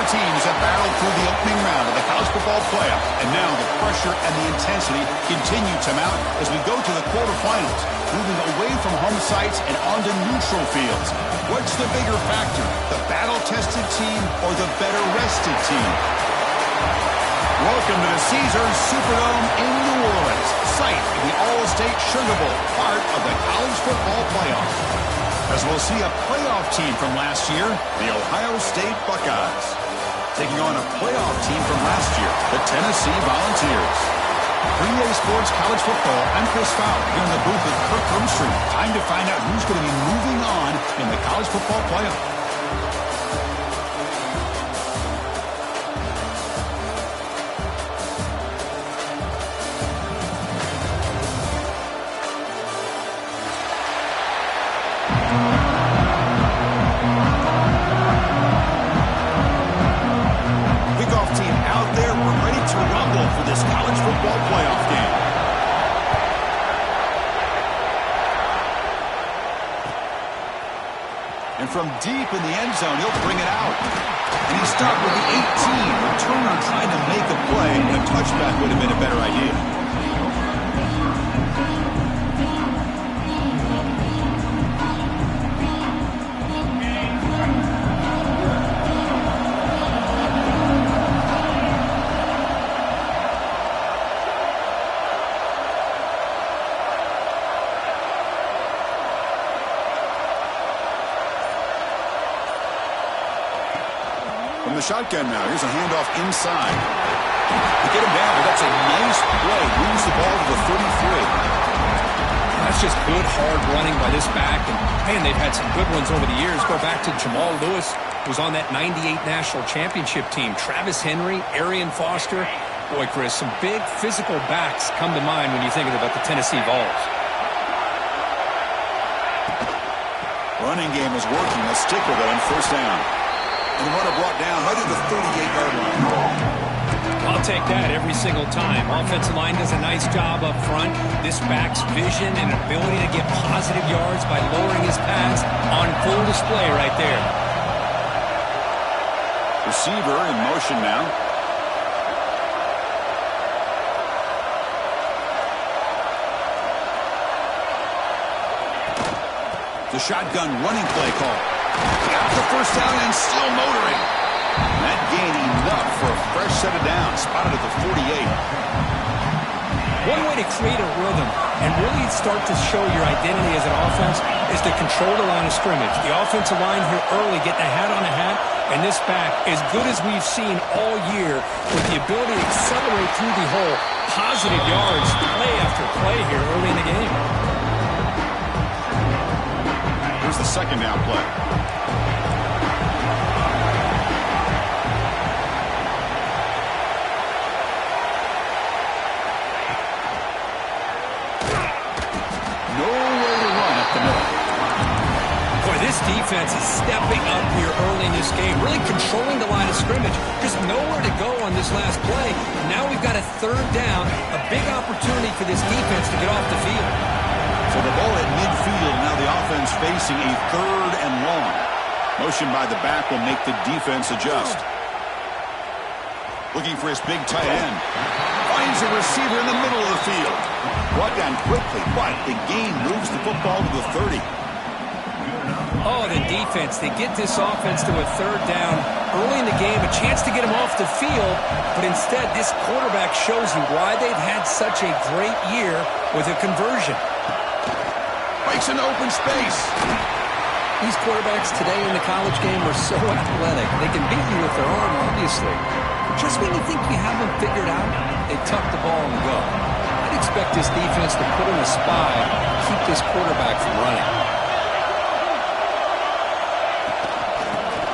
Four teams have battled through the opening round of the college football playoff, and now the pressure and the intensity continue to mount as we go to the quarterfinals, moving away from home sites and onto neutral fields. What's the bigger factor, the battle-tested team or the better-rested team? Welcome to the Caesars Superdome in New Orleans, site of the All-State Sugar Bowl, part of the college football playoff. As we'll see a playoff team from last year, the Ohio State Buckeyes, taking on a playoff team from last year, the Tennessee Volunteers. 3A Sports College Football, I'm Chris Fowler, here in the booth with Kirk Hermstreet. Time to find out who's going to be moving on in the college football playoff. From deep in the end zone, he'll bring it out. And he's stopped with the 18. Returner trying to make a play, and a touchback would have been a better idea. From the shotgun now, here's a handoff inside. To get him down, but that's a nice play. Moves the ball to the 33. That's just good, hard running by this back. And, man, they've had some good ones over the years. Go back to Jamal Lewis, who was on that 98 National Championship team. Travis Henry, Arian Foster. Boy, Chris, some big physical backs come to mind when you think about the Tennessee Vols. Running game is working. Let's stick with it on first down. And the runner brought down right at the 38-yard line. I'll take that every single time. Offensive line does a nice job up front. This back's vision and ability to get positive yards by lowering his pads on full display right there. Receiver in motion now. The shotgun running play call. Got the first down and still motoring. That gain enough for a fresh set of downs. Spotted at the 48. One way to create a rhythm and really start to show your identity as an offense is to control the line of scrimmage. The offensive line here early getting a hat on a hat, and this back, as good as we've seen all year, with the ability to accelerate through the hole, positive yards, play after play here early in the game. Here's the second down play. Defense is stepping up here early in this game, really controlling the line of scrimmage. Just nowhere to go on this last play. Now we've got a third down, a big opportunity for this defense to get off the field. So the ball at midfield, now the offense facing a third and long. Motion by the back will make the defense adjust. Looking for his big tight end. Finds a receiver in the middle of the field. Brought down quickly, but the gain moves the football to the 30. Oh, the defense. They get this offense to a third down early in the game, a chance to get him off the field, but instead this quarterback shows you why they've had such a great year with a conversion. Breaks into open space. These quarterbacks today in the college game are so athletic. They can beat you with their arm, obviously. But just when you think you have them figured out, they tuck the ball and go. I'd expect this defense to put in a spy, keep this quarterback from running.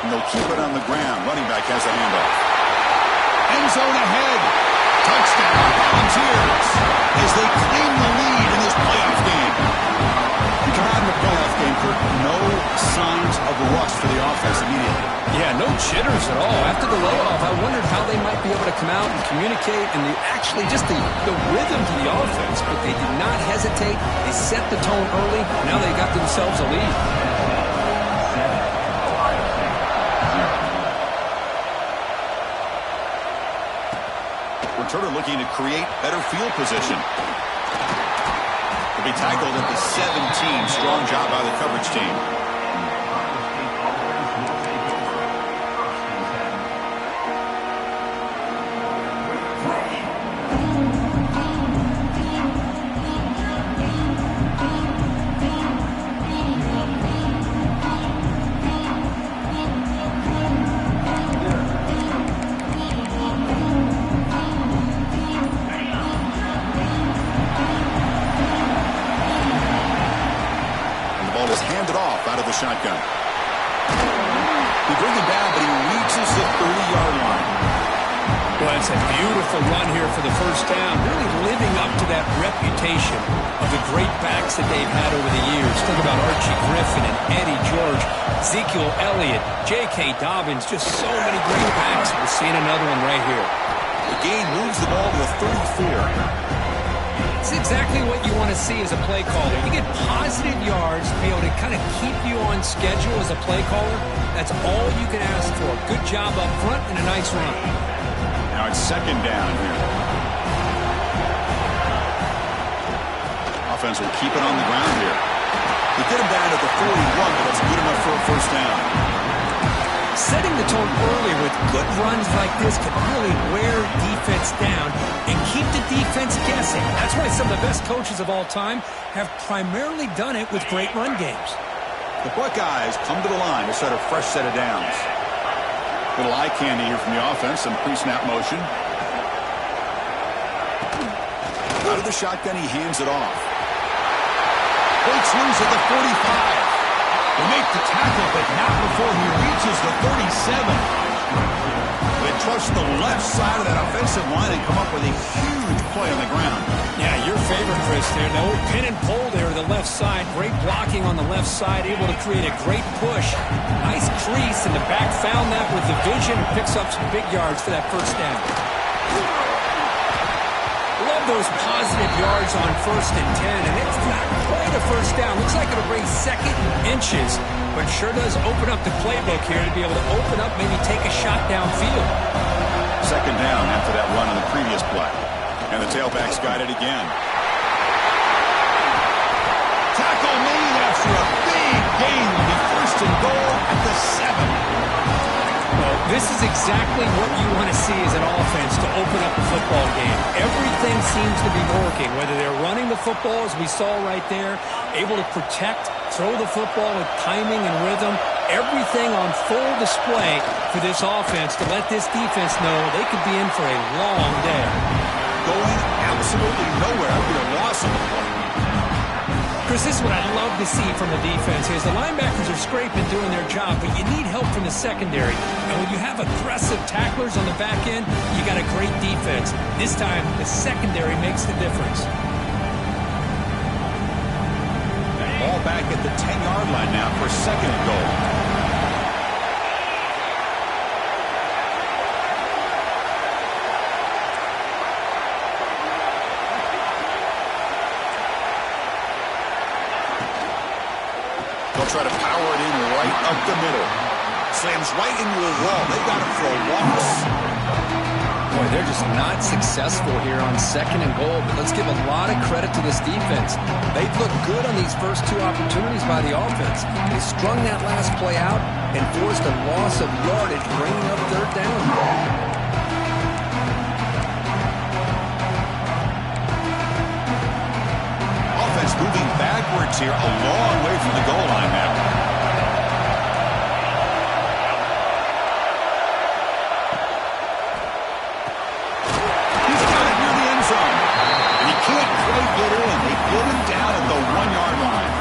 And they'll keep it on the ground. Running back has a handoff. End zone ahead. Touchdown, Volunteers, as they claim the lead in this playoff game. Come out in the playoff game, Kirk. No signs of rust for the offense immediately. Yeah, no jitters at all. After the layoff, I wondered how they might be able to come out and communicate and actually just the rhythm to the offense. But they did not hesitate. They set the tone early. Now they got themselves a lead. sort of looking to create better field position. To be tackled at the 17. Strong job by the coverage team. Shotgun. He brings him down, but he reaches the 30-yard line. Well, it's a beautiful run here for the first down, really living up to that reputation of the great backs that they've had over the years. Think about Archie Griffin and Eddie George, Ezekiel Elliott, J.K. Dobbins, just so many great backs. We're seeing another one right here. The gain moves the ball to the 34. It's exactly what you want to see as a play caller. You get positive yards to be able to kind of keep you on schedule as a play caller. That's all you can ask for. Good job up front and a nice run. Now it's second down here. Offense will keep it on the ground here. They get him down at the 41, but that's good enough for a first down. Setting the tone early with good runs like this can really wear defense down and keep the defense guessing. That's why some of the best coaches of all time have primarily done it with great run games. The Buckeyes come to the line to set a fresh set of downs. Little eye candy here from the offense, some pre-snap motion. Out of the shotgun, he hands it off. Breaks loose at the 45. They make the tackle, but not before he reaches the 37. They trust the left side of that offensive line and come up with a huge play on the ground. Yeah, your favorite, Chris, there. The old pin and pull there to the left side. Great blocking on the left side, able to create a great push. Nice crease in the back. Found that with the vision. Picks up some big yards for that first down. Love those positive yards on 1st and 10, and it's not quite a first down. Looks like it'll bring second and inches, but sure does open up the playbook here to be able to open up, maybe take a shot downfield. Second down after that run on the previous play. And the tailback's got it again. Tackle made after a big gain will be first and goal at the 7. Well, this is exactly what you want to see as an offense to open up a football game. Everything seems to be working, whether they're running the football, as we saw right there, able to protect, throw the football with timing and rhythm. Everything on full display for this offense to let this defense know they could be in for a long day. Going absolutely nowhere. That would be a loss of the play. Chris, this is what I love to see from the defense is the linebackers are scraping, doing their job, but you need help from the secondary. And when you have aggressive tacklers on the back end, you got a great defense. This time, the secondary makes the difference. Ball back at the 10-yard line now for second and goal. They'll try to power it in right up the middle. Slams right into the wall. They got it for a loss. Boy, they're just not successful here on second and goal, but let's give a lot of credit to this defense. They've looked good on these first two opportunities by the offense. They strung that last play out and forced a loss of yardage, bringing up third down. Moving backwards here, a long way from the goal line now. He's got it near the end zone. And he can't quite get in. They get him down at the 1-yard line.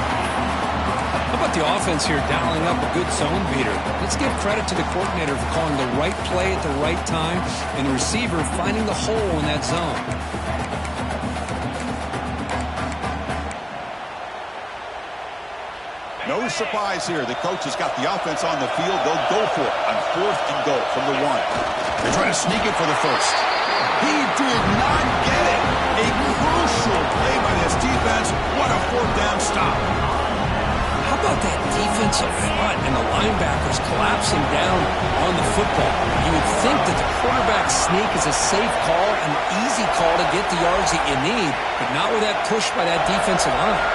How about the offense here dialing up a good zone beater? Let's give credit to the coordinator for calling the right play at the right time and the receiver finding the hole in that zone. No surprise here. The coach has got the offense on the field. They'll go for it on 4th and goal from the 1. They try to sneak it for the first. He did not get it. A crucial play by this defense. What a 4th down stop. How about that defensive front and the linebackers collapsing down on the football. You would think that the quarterback sneak is a safe call, an easy call to get the yards that you need, but not with that push by that defensive line.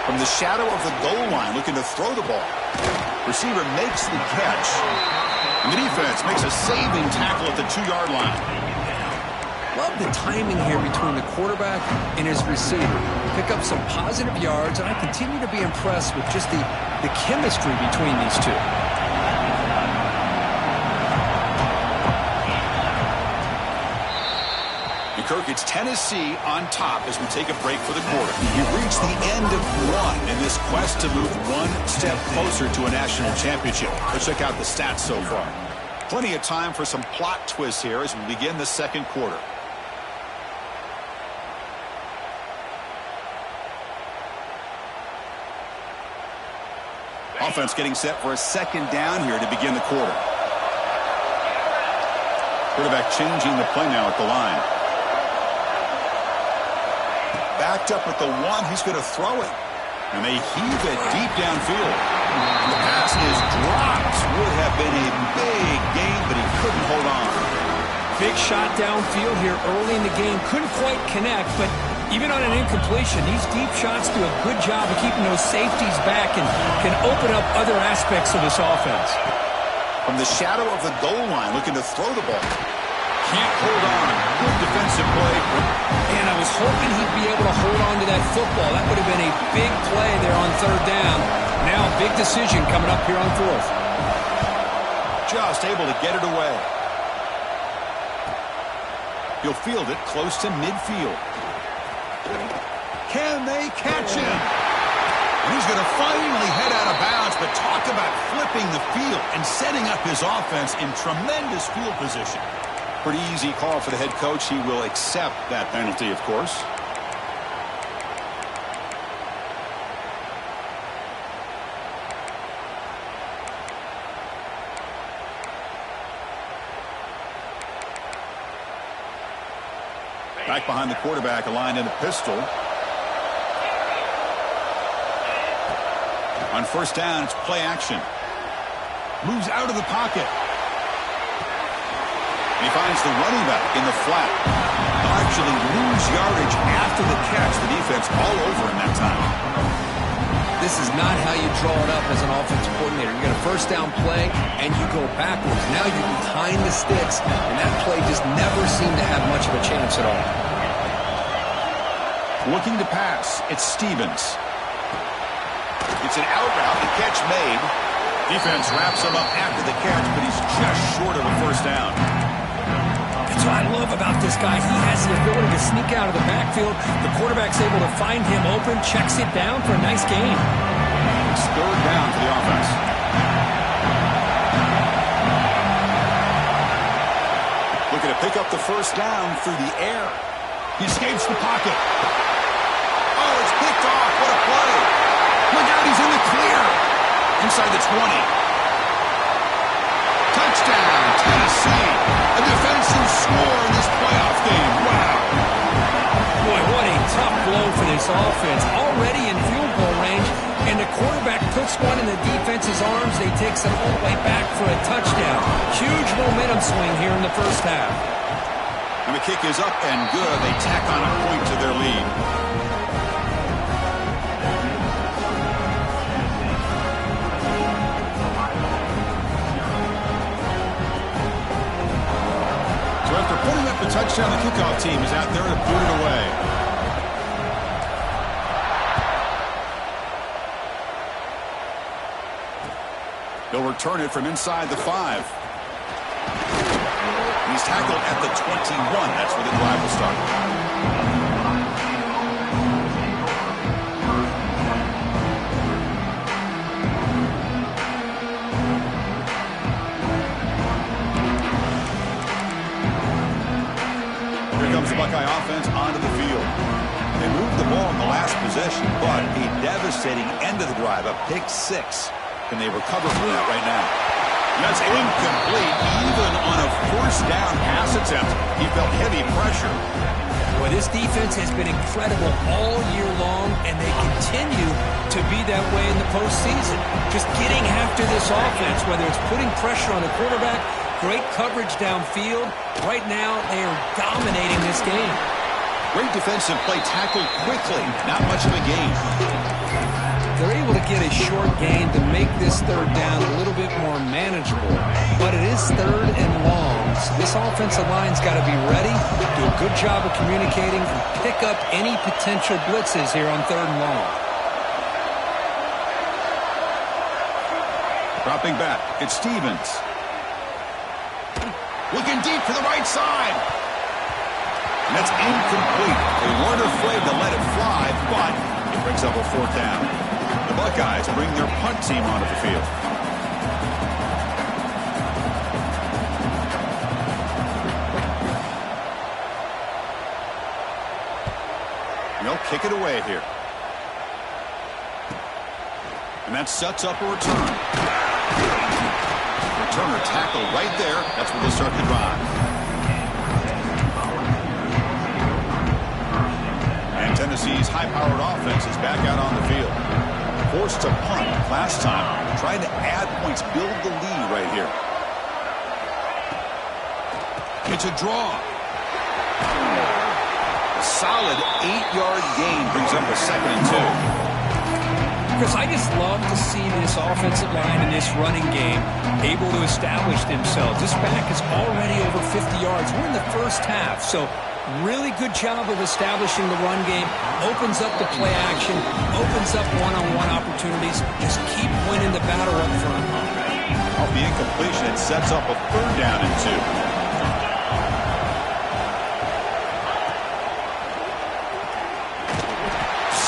From the shadow of the goal line, looking to throw the ball. Receiver makes the catch. And the defense makes a saving tackle at the 2-yard line. Love the timing here between the quarterback and his receiver. Pick up some positive yards, and I continue to be impressed with just the chemistry between these two. Kirk, it's Tennessee on top as we take a break for the quarter. We've reached the end of one in this quest to move one step closer to a national championship. Let's check out the stats so far. Plenty of time for some plot twists here as we begin the second quarter. Offense getting set for a second down here to begin the quarter. Quarterback changing the play now at the line. Backed up at the 1, he's going to throw it. And they heave it deep downfield. The pass is dropped. Would have been a big gain, but he couldn't hold on. Big shot downfield here early in the game. Couldn't quite connect, but even on an incompletion, these deep shots do a good job of keeping those safeties back and can open up other aspects of this offense. From the shadow of the goal line, looking to throw the ball. Can't hold on. Good defensive play. And I was hoping he'd be able to hold on to that football. That would have been a big play there on third down. Now, big decision coming up here on fourth. Just able to get it away. He'll field it close to midfield. Can they catch him? And he's going to finally head out of bounds, but talk about flipping the field and setting up his offense in tremendous field position. Pretty easy call for the head coach. He will accept that penalty, of course. Back behind the quarterback, aligned in a pistol. On first down, it's play action. Moves out of the pocket. He finds the running back in the flat. They'll actually lose yardage after the catch. The defense all over him that time. This is not how you draw it up as an offensive coordinator. You get a first down play, and you go backwards. Now you're behind the sticks, and that play just never seemed to have much of a chance at all. Looking to pass. It's Stevens. It's an out route. The catch made. Defense wraps him up after the catch, but he's just short of a first down. That's what I love about this guy. He has the ability to sneak out of the backfield. The quarterback's able to find him open, checks it down for a nice gain. It's third down for the offense. Looking to pick up the first down through the air. He escapes the pocket. Oh, it's picked off. What a play. Look out, he's in the clear. Inside the 20. Touchdown, Tennessee. A defensive score in this playoff game. Wow. Boy, what a tough blow for this offense. Already in field goal range, and the quarterback puts one in the defense's arms. They takes it all the way back for a touchdown. Huge momentum swing here in the first half. And the kick is up and good. They tack on a point to their lead. So after putting up the touchdown, the kickoff team is out there to boot it away. They'll return it from inside the 5. He's tackled at the 21. That's where the drive will start. Here comes the Buckeye offense onto the field. They moved the ball in the last possession, but a devastating end of the drive, a pick 6. Can they recover from that right now? That's incomplete. Even on a first down pass attempt, he felt heavy pressure. Well, this defense has been incredible all year long, and they continue to be that way in the postseason. Just getting after this offense, whether it's putting pressure on the quarterback, great coverage downfield. Right now, they are dominating this game. Great defensive play, tackled quickly. Not much of a gain. They're able to get a short gain to make this third down a little bit more manageable. But it is third and long, so this offensive line's got to be ready, do a good job of communicating, and pick up any potential blitzes here on third and long. Dropping back, it's Stevens. Looking deep to the right side. And that's incomplete. They weren't afraid to let it fly, but it brings up a fourth down. The Buckeyes bring their punt team onto the field. And they'll kick it away here. And that sets up a return. Returner tackle right there. That's where they'll start the drive. And Tennessee's high-powered offense is back out on the field. Forced to punt last time, trying to add points, build the lead right here. It's a draw. A solid 8-yard gain brings up a 2nd and 2. Chris, I just love to see this offensive line in this running game able to establish themselves. This back is already over 50 yards. We're in the first half, so really good job of establishing the run game. Opens up the play action, opens up one-on-one opportunities. Just keep winning the battle up front. Off the incompletion, it sets up a 3rd down and 2.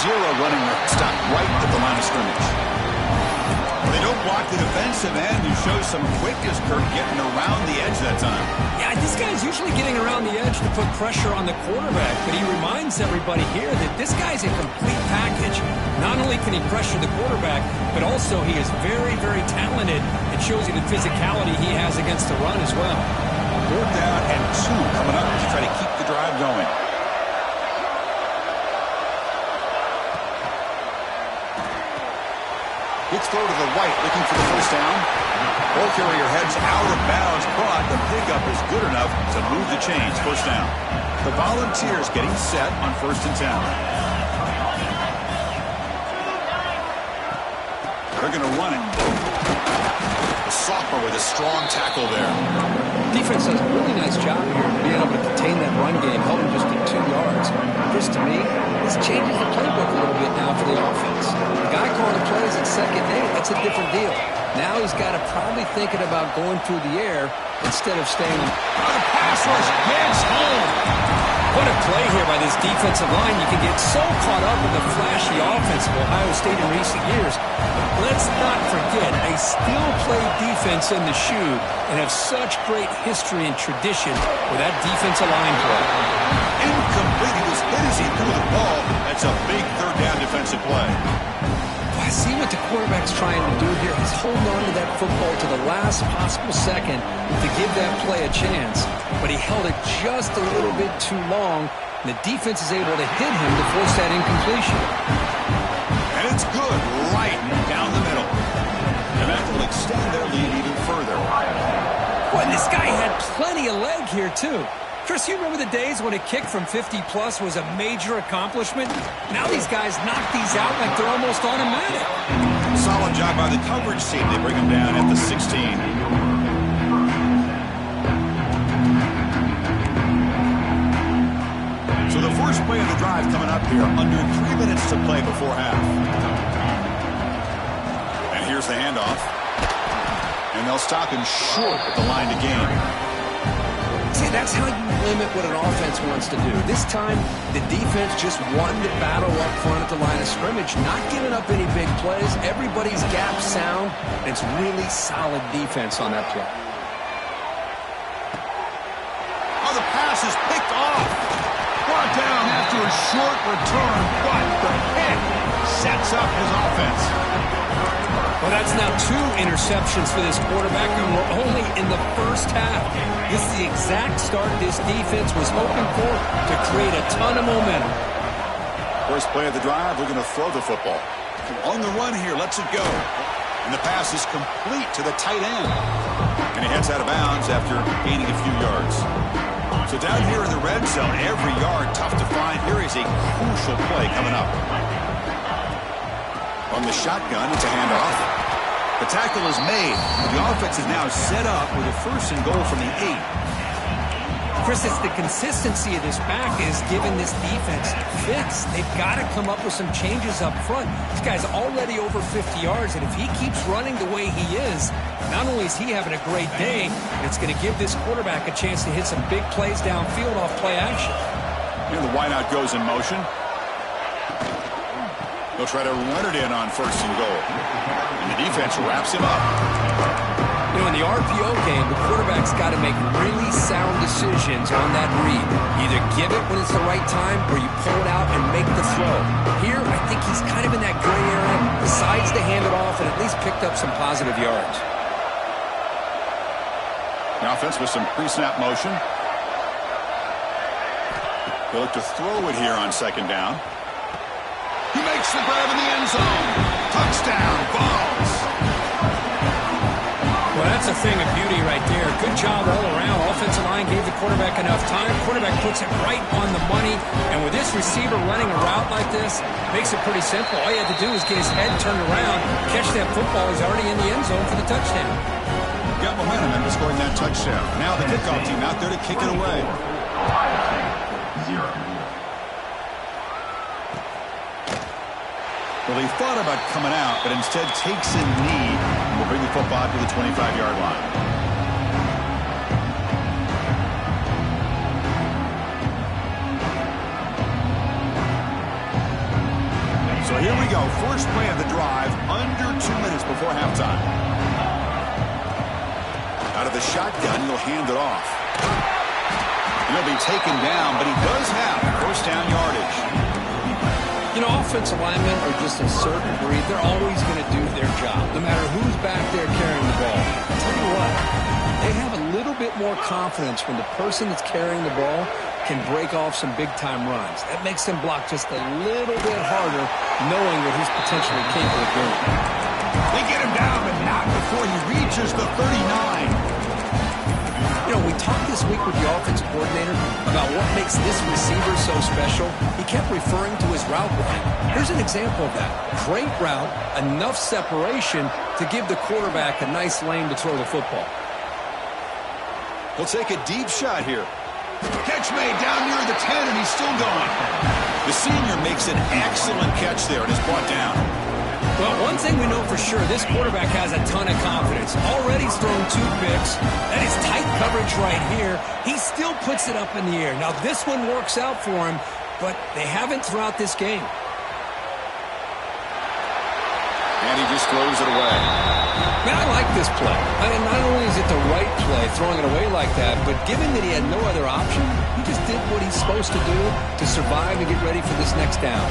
Zero running stop right at the line of scrimmage. They don't block the defensive end, who shows some quickness, Kirk, getting around the edge that time. Yeah, this guy's usually getting around the edge to put pressure on the quarterback, but he reminds everybody here that this guy's a complete package. Not only can he pressure the quarterback, but also he is very, very talented. It shows you the physicality he has against the run as well. 4th down and 2 coming up to try to keep the drive going. Let's throw to the right, looking for the 1st down. Ball carrier heads out of bounds, but the pickup is good enough to move the chains. 1st down. The Volunteers getting set on 1st and 10. They're going to run it. The sophomore with a strong tackle there. Defense does a really nice job here being able to contain that run game, helping just get 2 yards. Chris, to me, this changes the playbook a little bit now for the offense. The guy calling the plays at 2nd and 8, that's a different deal. Now he's got to probably thinking about going through the air instead of staying. The pass rush gets home. What a play here by this defensive line. You can get so caught up in the flashy offense of Ohio State in recent years. But let's not forget, they still play defense in the shoe and have such great history and tradition with that defensive line play. Incomplete. He was hit as he threw the ball. That's a big 3rd down defensive play. I see what the quarterback's trying to do here. He's holding on to that football to the last possible second to give that play a chance. But he held it just a little bit too long. And the defense is able to hit him to force that incompletion. And it's good, right down the middle. And that will extend their lead even further. Boy, this guy had plenty of leg here, too. Chris, you remember the days when a kick from 50-plus was a major accomplishment? Now these guys knock these out like they're almost automatic. Solid job by the coverage team. They bring him down at the 16. So the first play of the drive coming up here, under 3 minutes to play before half. And here's the handoff. And they'll stop him short at the line to gain. See, that's how you limit what an offense wants to do. This time, the defense just won the battle up front at the line of scrimmage, not giving up any big plays. Everybody's gap sound. It's really solid defense on that play. Oh, the pass is picked off. Brought down after a short return, but the pick sets up his offense. Well, that's now 2 interceptions for this quarterback, and we're only in the first half. This is the exact start this defense was hoping for to create a ton of momentum. First play of the drive, we're going to throw the football. On the run here, lets it go. And the pass is complete to the tight end. And he heads out of bounds after gaining a few yards. So down here in the red zone, every yard tough to find. Here is a crucial play coming up. On the shotgun, it's a handoff. The tackle is made. The offense is now set up with a 1st and goal from the 8. Chris, it's the consistency of this back is giving this defense fits. They've got to come up with some changes up front. This guy's already over 50 yards, and if he keeps running the way he is, not only is he having a great day, it's going to give this quarterback a chance to hit some big plays downfield off play action. Here the wideout goes in motion. They'll try to run it in on 1st and goal. And the defense wraps him up. You know, in the RPO game, the quarterback's got to make really sound decisions on that read. Either give it when it's the right time or you pull it out and make the throw. Here, I think he's kind of in that gray area, decides to hand it off and at least picked up some positive yards. The offense with some pre-snap motion. They'll look to throw it here on 2nd down. He makes the grab in the end zone. Touchdown, Vols. Well, that's a thing of beauty right there. Good job all around. Offensive line gave the quarterback enough time. Quarterback puts it right on the money. And with this receiver running a route like this, makes it pretty simple. All you had to do is get his head turned around, catch that football. He's already in the end zone for the touchdown. Got momentum into scoring that touchdown. Now the kickoff team out there to kick it away. 0. Well, he thought about coming out, but instead takes a knee. Will bring the football to the 25-yard line. So here we go. First play of the drive, under 2 minutes before halftime. Out of the shotgun, he'll hand it off. He'll be taken down, but he does have 1st down yardage. You know, offensive linemen are just a certain breed. They're always going to do their job, no matter who's back there carrying the ball. I'll tell you what, they have a little bit more confidence when the person that's carrying the ball can break off some big-time runs. That makes them block just a little bit harder, knowing what he's potentially capable of doing. They get him down, but not before he reaches the 39. You know, we talked this week with the offensive coordinator about what makes this receiver so special. He kept referring to his route line. Here's an example of that. Great route, enough separation to give the quarterback a nice lane to throw the football. He'll take a deep shot here. Catch made down near the 10, and he's still going. The senior makes an excellent catch there and is brought down. Well, one thing we know for sure, this quarterback has a ton of confidence. Already he's thrown 2 picks. That is tight coverage right here. He still puts it up in the air. Now, this one works out for him, but they haven't throughout this game. And he just throws it away. Man, I like this play. I mean, not only is it the right play, throwing it away like that, but given that he had no other option, he just did what he's supposed to do to survive and get ready for this next down.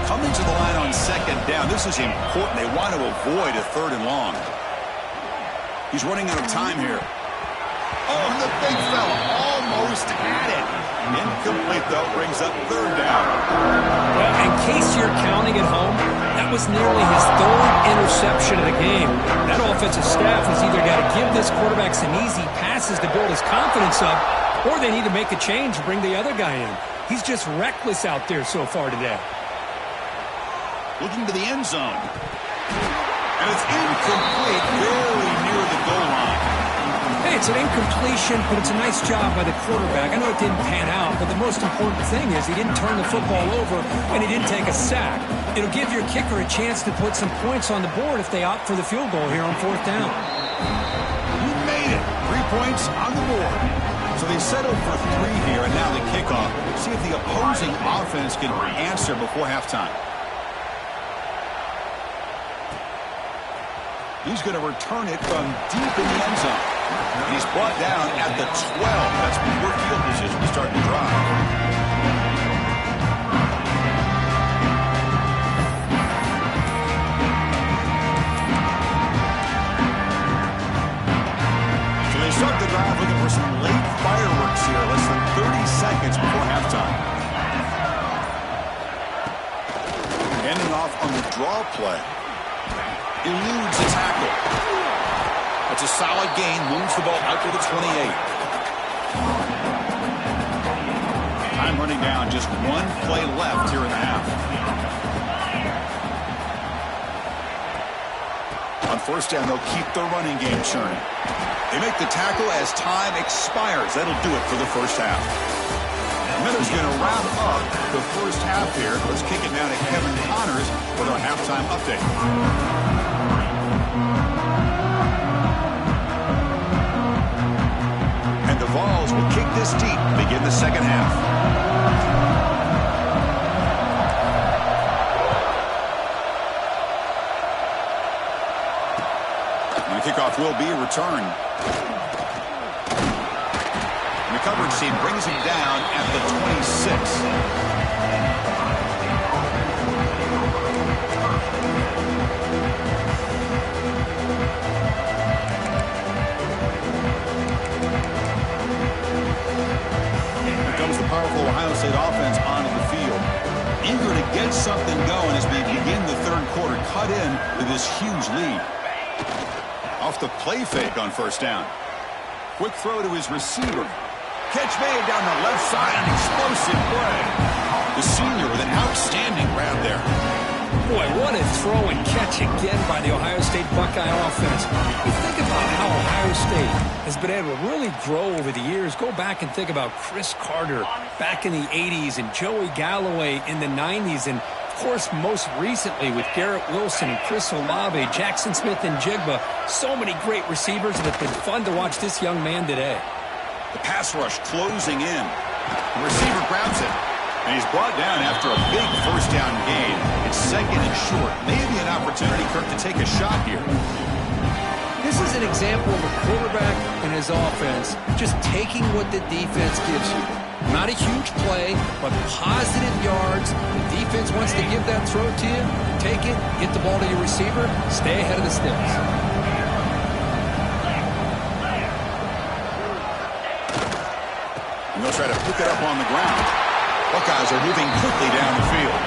Coming to the line on 2nd down, this is important. They want to avoid a 3rd and long. He's running out of time here. Oh, and the big fella almost had it. Incomplete, though, brings up 3rd down. Well, in case you're counting at home, that was nearly his 3rd interception of the game. That offensive staff has either got to give this quarterback some easy passes to build his confidence up, or they need to make a change and bring the other guy in. He's just reckless out there so far today. Looking to the end zone. And it's incomplete, very near the goal line. Hey, it's an incompletion, but it's a nice job by the quarterback. I know it didn't pan out, but the most important thing is he didn't turn the football over and he didn't take a sack. It'll give your kicker a chance to put some points on the board if they opt for the field goal here on 4th down. You made it. 3 points on the board. So they settle for 3 here, and now the kickoff. See if the opposing offense can answer before halftime. He's going to return it from deep in the end zone. And he's brought down at the 12. That's poor field position to start the drive. draw play. Eludes the tackle. It's a solid gain. Moves the ball out to the 28. Time running down. Just one play left here in the half. On first down, they'll keep their running game churning. They make the tackle as time expires. That'll do it for the first half. Miller's going to wrap up the first half here. Let's kick it now to Kevin Connors with our halftime update. And the Vols will kick this deep to begin the second half. And the kickoff will be a return. The coverage team brings him down at the 26. Here comes the powerful Ohio State offense onto the field. Eager to get something going as we begin the third quarter. Cut in with this huge lead. Off the play fake on first down. Quick throw to his receiver. Catch made down the left side, an explosive play. The senior with an outstanding grab there. Boy, what a throw and catch again by the Ohio State Buckeye offense. You think about how Ohio State has been able to really grow over the years. Go back and think about Chris Carter back in the 80s and Joey Galloway in the 90s. And, of course, most recently with Garrett Wilson and Chris Olave, Jackson Smith and Jigba. So many great receivers, and it's been fun to watch this young man today. The pass rush closing in. The receiver grabs it, and he's brought down after a big first down gain. It's second and short. Maybe an opportunity, Kirk, to take a shot here. This is an example of a quarterback and his offense just taking what the defense gives you. Not a huge play, but positive yards. The defense wants to give that throw to you. Take it, get the ball to your receiver, stay ahead of the sticks. And they'll try to pick it up on the ground. Buckeyes are moving quickly down the field.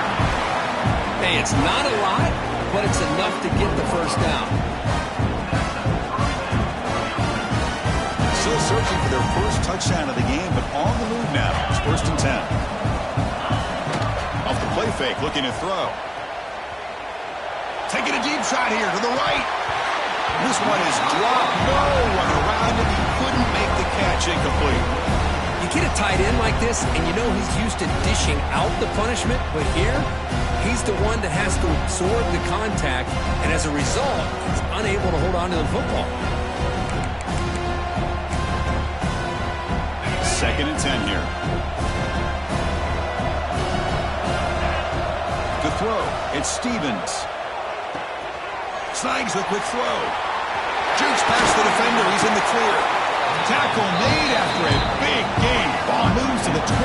Hey, it's not a lot, but it's enough to get the first down. Still searching for their first touchdown of the game, but on the move now. It's first and 10. Off the play fake, looking to throw. Taking a deep shot here to the right. This one is dropped. No one around him. He couldn't make the catch. Incomplete. You get a tight end like this, and you know he's used to dishing out the punishment, but here, he's the one that has to absorb the contact, and as a result, he's unable to hold on to the football. Second and 10 here. The throw. It's Stevens. Snags the quick throw. Jukes past the defender. He's in the clear. Tackle made after a big gain. Ball moves to the 21.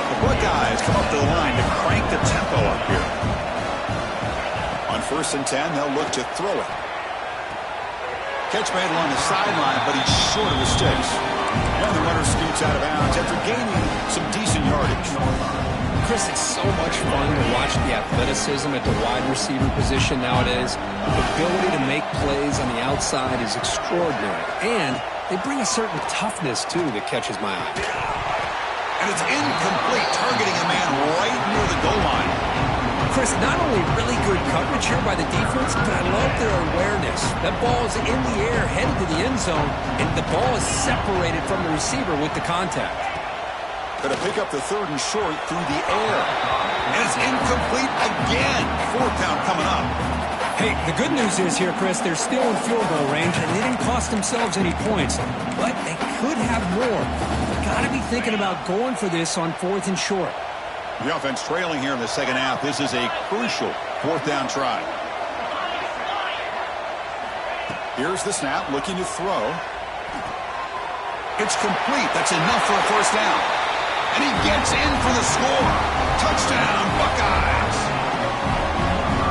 The Buckeyes come up to the line to crank the tempo up here. On first and 10, they'll look to throw it. Catch made along the sideline, but he's short of the sticks. And the runner scoots out of bounds after gaining some decent yardage. Chris, it's so much fun to watch the athleticism at the wide receiver position nowadays. The ability to make plays on the outside is extraordinary. And they bring a certain toughness, too, that catches my eye. And it's incomplete, targeting a man right near the goal line. Chris, not only really good coverage here by the defense, but I love their awareness. That ball is in the air, headed to the end zone, and the ball is separated from the receiver with the contact. Going to pick up the third and short through the air. And it's incomplete again. Fourth down coming up. Hey, the good news is here, Chris, they're still in field goal range, and they didn't cost themselves any points. But they could have more. Got to be thinking about going for this on fourth and short. The offense trailing here in the second half. This is a crucial fourth down try. Here's the snap, looking to throw. It's complete. That's enough for a first down. And he gets in for the score. Touchdown, Buckeyes.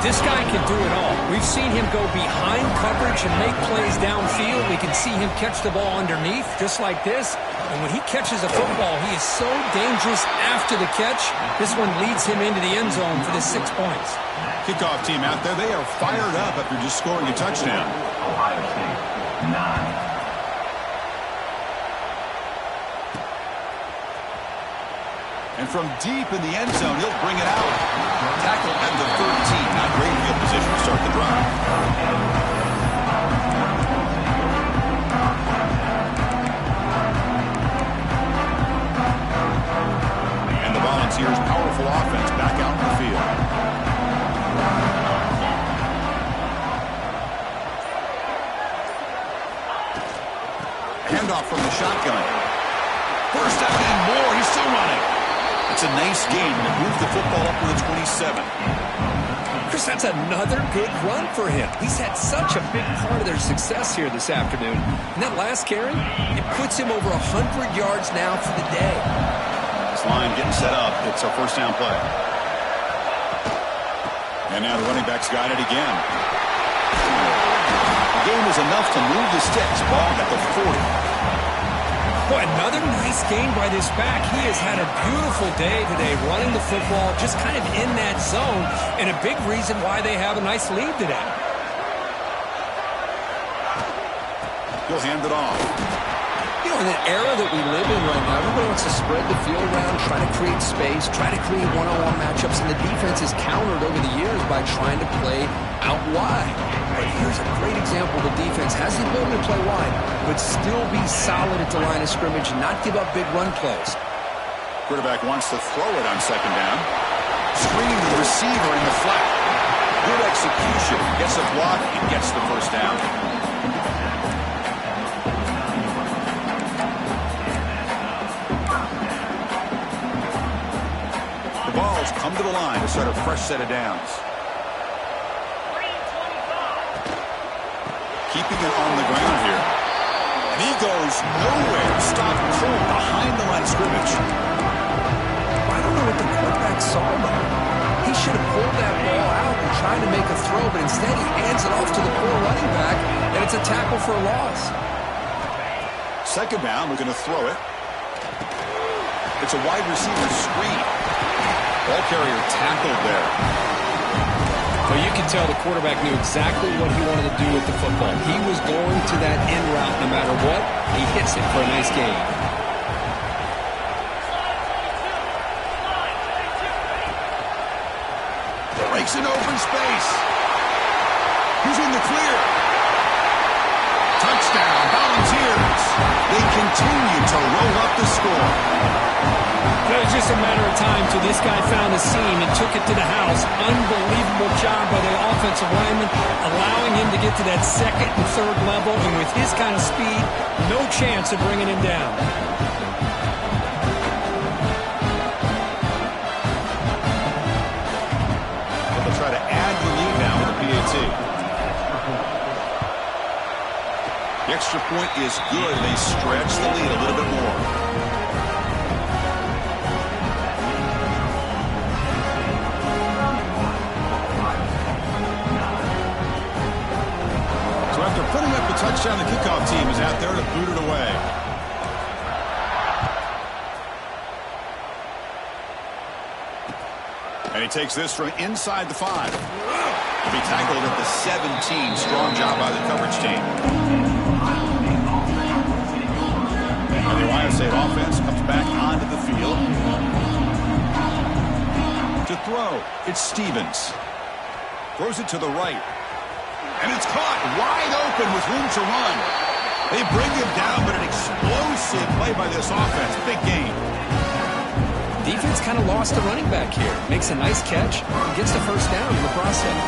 This guy can do it all. We've seen him go behind coverage and make plays downfield. We can see him catch the ball underneath, just like this. And when he catches a football, he is so dangerous after the catch. This one leads him into the end zone for the 6 points. Kickoff team out there, they are fired up after just scoring a touchdown. Ohio State, 9. And from deep in the end zone, he'll bring it out. Tackle at the 13. Not great field position to start the drive. And the Volunteers' powerful offense back out in the field. Handoff from the shotgun. First down and more. He's still running. It's a nice game to move the football up to the 27. Chris, that's another good run for him. He's had such a big part of their success here this afternoon. And that last carry, it puts him over 100 yards now for the day. This line getting set up. It's a first down play. And now the running back's got it again. The game is enough to move the sticks. Ball at the 40. Boy, another nice gain by this back. He has had a beautiful day today running the football, just kind of in that zone, and a big reason why they have a nice lead today. He'll hand it off. You know, in the era that we live in right now, everybody wants to spread the field around, try to create space, try to create one-on-one matchups, and the defense has countered over the years by trying to play out wide. But here's a great example. The defense has the ability to play wide, but still be solid at the line of scrimmage and not give up big run plays. Quarterback wants to throw it on second down. Screening the receiver in the flat. Good execution. Gets a block and gets the first down. The ball's come to the line to start a fresh set of downs. Keeping it on the ground here. And he goes nowhere. Stop cold behind the line of scrimmage. I don't know what the quarterback saw there. He should have pulled that ball out and tried to make a throw, but instead he hands it off to the poor running back, and it's a tackle for a loss. Second down, looking to throw it. It's a wide receiver screen. Ball carrier tackled there. Well, you can tell the quarterback knew exactly what he wanted to do with the football. He was going to that in route no matter what. He hits it for a nice gain. Breaks an open space. He's in the clear. Touchdown, Volunteers. They continue to roll up the score. It was just a matter of time till this guy found a seam and took it to the house. Unbelievable job by the offensive lineman, allowing him to get to that second and third level, and with his kind of speed, no chance of bringing him down. They'll try to add the lead now with the PAT. The extra point is good. They stretch the lead a little bit more. After putting up the touchdown, the kickoff team is out there to boot it away. And he takes this from inside the 5. He'll be tackled at the 17. Strong job by the coverage team. And the Ohio State offense comes back onto the field. To throw, it's Stevens. Throws it to the right. And it's caught wide open with room to run. They bring him down, but an explosive play by this offense. Big game. Defense kind of lost the running back here. Makes a nice catch and gets the first down in the process.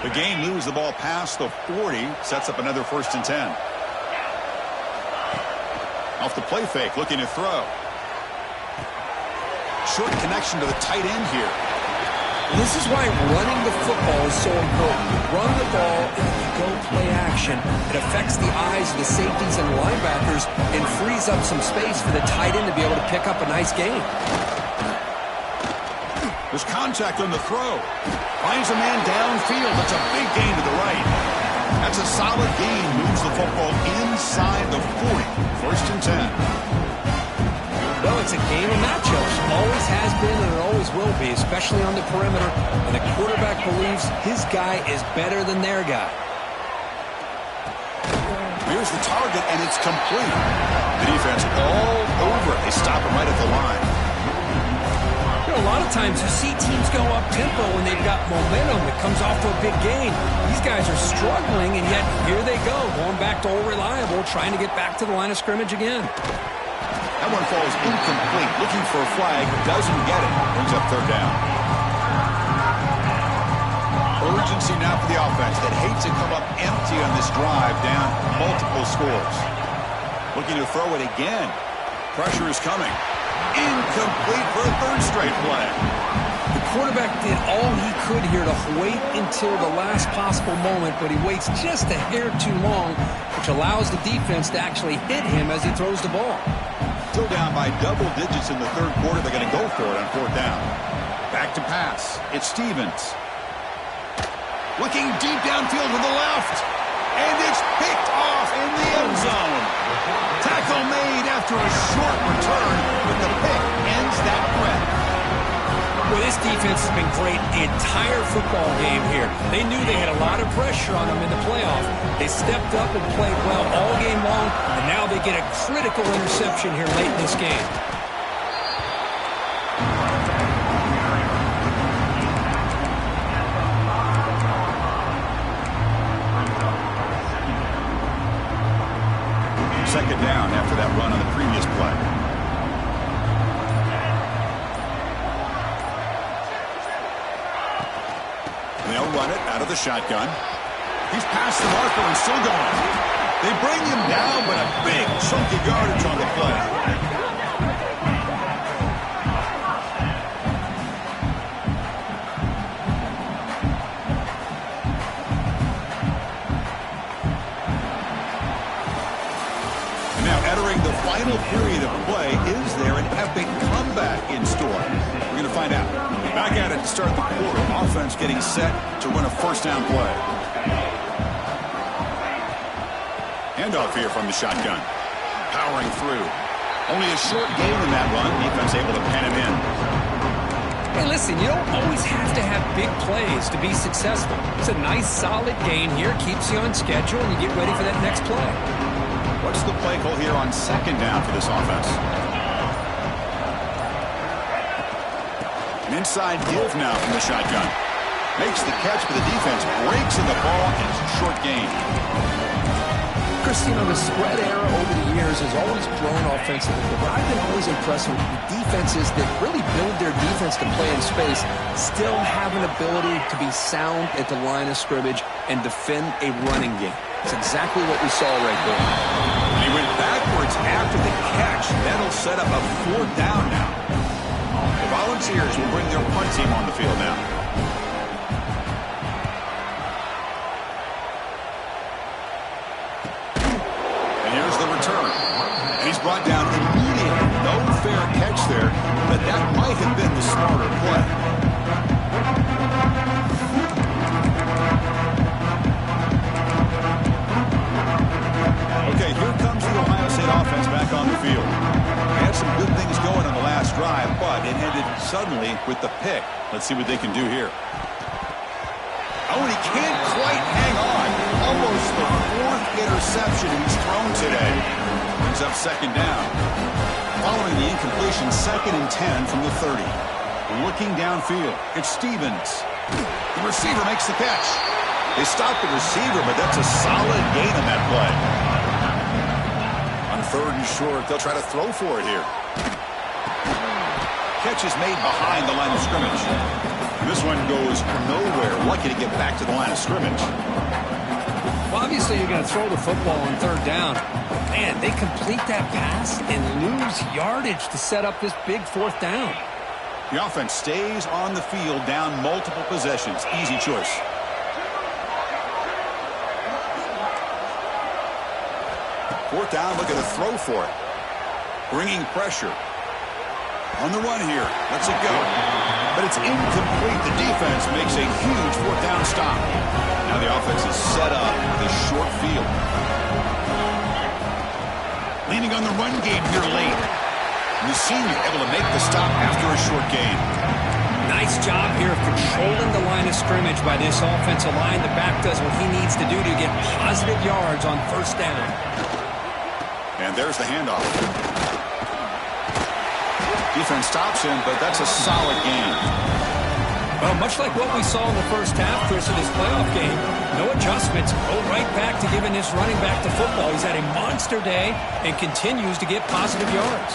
The game moves the ball past the 40. Sets up another 1st and 10. Off the play fake, looking to throw. Short connection to the tight end here. This is why running the football is so important. You run the ball and then you go play action. It affects the eyes of the safeties and linebackers and frees up some space for the tight end to be able to pick up a nice gain. There's contact on the throw. Finds a man downfield. That's a big gain to the right. That's a solid gain. Moves the football inside the 40. First and 10. Well, it's a game of matchups. Always has been and it always will be, especially on the perimeter. And the quarterback believes his guy is better than their guy. Here's the target, and it's complete. The defense all over it. They stop him right at the line. You know, a lot of times you see teams go up-tempo when they've got momentum. It comes off to a big gain. These guys are struggling, and yet here they go, going back to old reliable, trying to get back to the line of scrimmage again. That one falls incomplete. Looking for a flag, doesn't get it. Brings up third down. Urgency now for the offense that hates to come up empty on this drive, down multiple scores. Looking to throw it again. Pressure is coming. Incomplete for a third straight play. The quarterback did all he could here to wait until the last possible moment, but he waits just a hair too long, which allows the defense to actually hit him as he throws the ball. Still down by double digits in the third quarter. They're going to go for it on fourth down. Back to pass. It's Stevens. Looking deep downfield to the left. And it's picked off in the end zone. Tackle made after a short return, but the pick ends that threat. Well, this defense has been great the entire football game here. They knew they had a lot of pressure on them in the playoff. They stepped up and played well all game long, and now they get a critical interception here late in this game. Second down after that run on the previous play. They'll run it out of the shotgun. He's past the marker and still going. They bring him down, but a big chunk of yardage on the play. The final period of play, is there an epic comeback in store? We're going to find out. Back at it to start the quarter. Offense getting set to run a first down play. Handoff here from the shotgun. Powering through. Only a short gain in that run. Defense able to pen him in. Hey, listen, you don't always have to have big plays to be successful. It's a nice, solid gain here. Keeps you on schedule, and you get ready for that next play. What's the play call here on second down for this offense? An inside give now from the shotgun. Makes the catch, but the defense breaks in the ball, and it's a short gain. Christine, the spread era over the years has always grown offensively, but what I've been always impressed with the defenses that really build their defense to play in space still have an ability to be sound at the line of scrimmage and defend a running game. It's exactly what we saw right there. He went backwards after the catch. That'll set up a fourth down now. The Volunteers will bring their punt team on the field now. And here's the return. And he's brought down immediately. No fair catch there, but that might have been the smarter play. Okay, here comes the Ohio State offense back on the field. They had some good things going on the last drive, but it ended suddenly with the pick. Let's see what they can do here. Oh, and he can't quite hang on. Almost the fourth interception he's thrown today. Brings up second down. Following the incompletion, 2nd and 10 from the 30. Looking downfield, it's Stevens. The receiver makes the catch. They stop the receiver, but that's a solid gain on that play. On 3rd and short, they'll try to throw for it here. Catch is made behind the line of scrimmage. This one goes nowhere. Lucky to get back to the line of scrimmage. Well, obviously you're going to throw the football on 3rd down. Man, they complete that pass and lose yardage to set up this big 4th down. The offense stays on the field down multiple possessions. Easy choice. Fourth down, looking to throw for it. Bringing pressure. On the run here. Lets it go. but it's incomplete. The defense makes a huge fourth down stop. Now the offense is set up with a short field. Leaning on the run game here late. The senior able to make the stop after a short gain. Nice job here of controlling the line of scrimmage by this offensive line. The back does what he needs to do to get positive yards on first down. And there's the handoff. Defense stops him, but that's a solid gain. Well, much like what we saw in the first half, Chris, of this playoff game, no adjustments. Go right back to giving this running back the football. He's had a monster day and continues to get positive yards.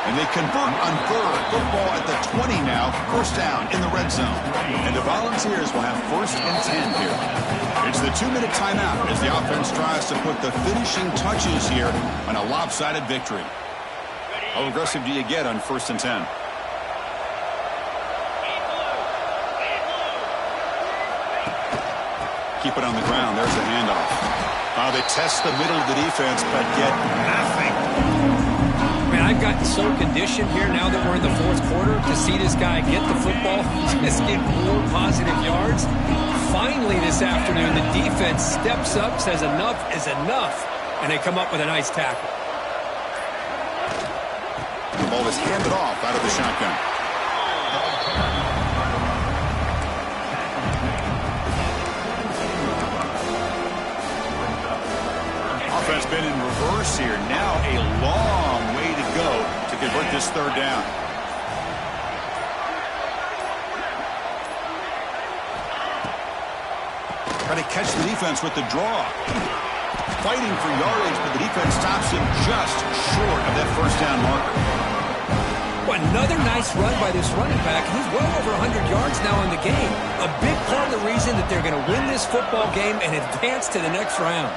And they convert on third. Football at the 20 now. First down in the red zone. And the Volunteers will have first and 10 here. It's the 2-minute timeout as the offense tries to put the finishing touches here on a lopsided victory. How aggressive do you get on first and 10? Keep it on the ground. There's the handoff. They test the middle of the defense, but get nothing. Man, I've gotten so conditioned here now that we're in the fourth quarter to see this guy get the football, just get more positive yards. Finally this afternoon, the defense steps up, says enough is enough, and they come up with a nice tackle. The ball is handed off out of the shotgun. Offense been in reverse here. Now a long way to go to convert this third down. Trying to catch the defense with the draw. Fighting for yardage, but the defense stops him just short of that first down marker. Well, another nice run by this running back. He's well over 100 yards now in the game. A big part of the reason that they're going to win this football game and advance to the next round.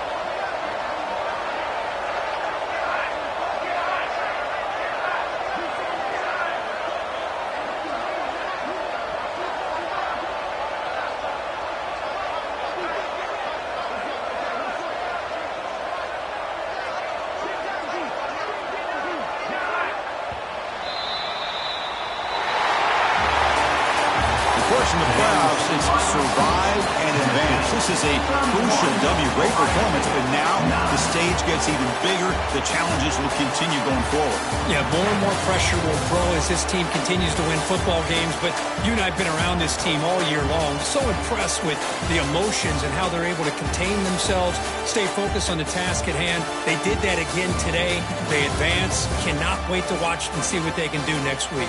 In the playoffs, it's survive and advance. This is a crucial W. Great performance, but now the stage gets even bigger. The challenges will continue going forward. Yeah, more and more pressure will grow as this team continues to win football games, but you and I have been around this team all year long. So impressed with the emotions and how they're able to contain themselves, stay focused on the task at hand. They did that again today. They advance. Cannot wait to watch and see what they can do next week.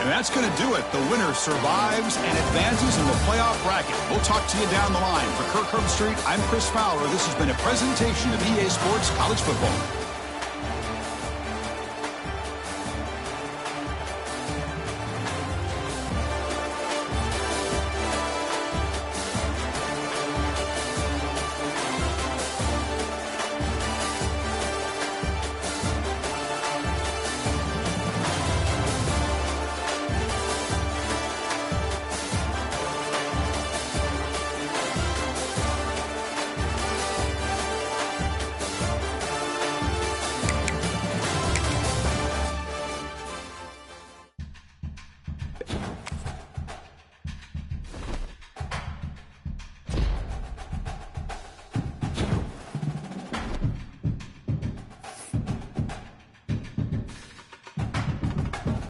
And that's going to do it. The winner survives and advances in the playoff bracket. We'll talk to you down the line. For Kirk Herbstreit, I'm Chris Fowler. This has been a presentation of EA Sports College Football.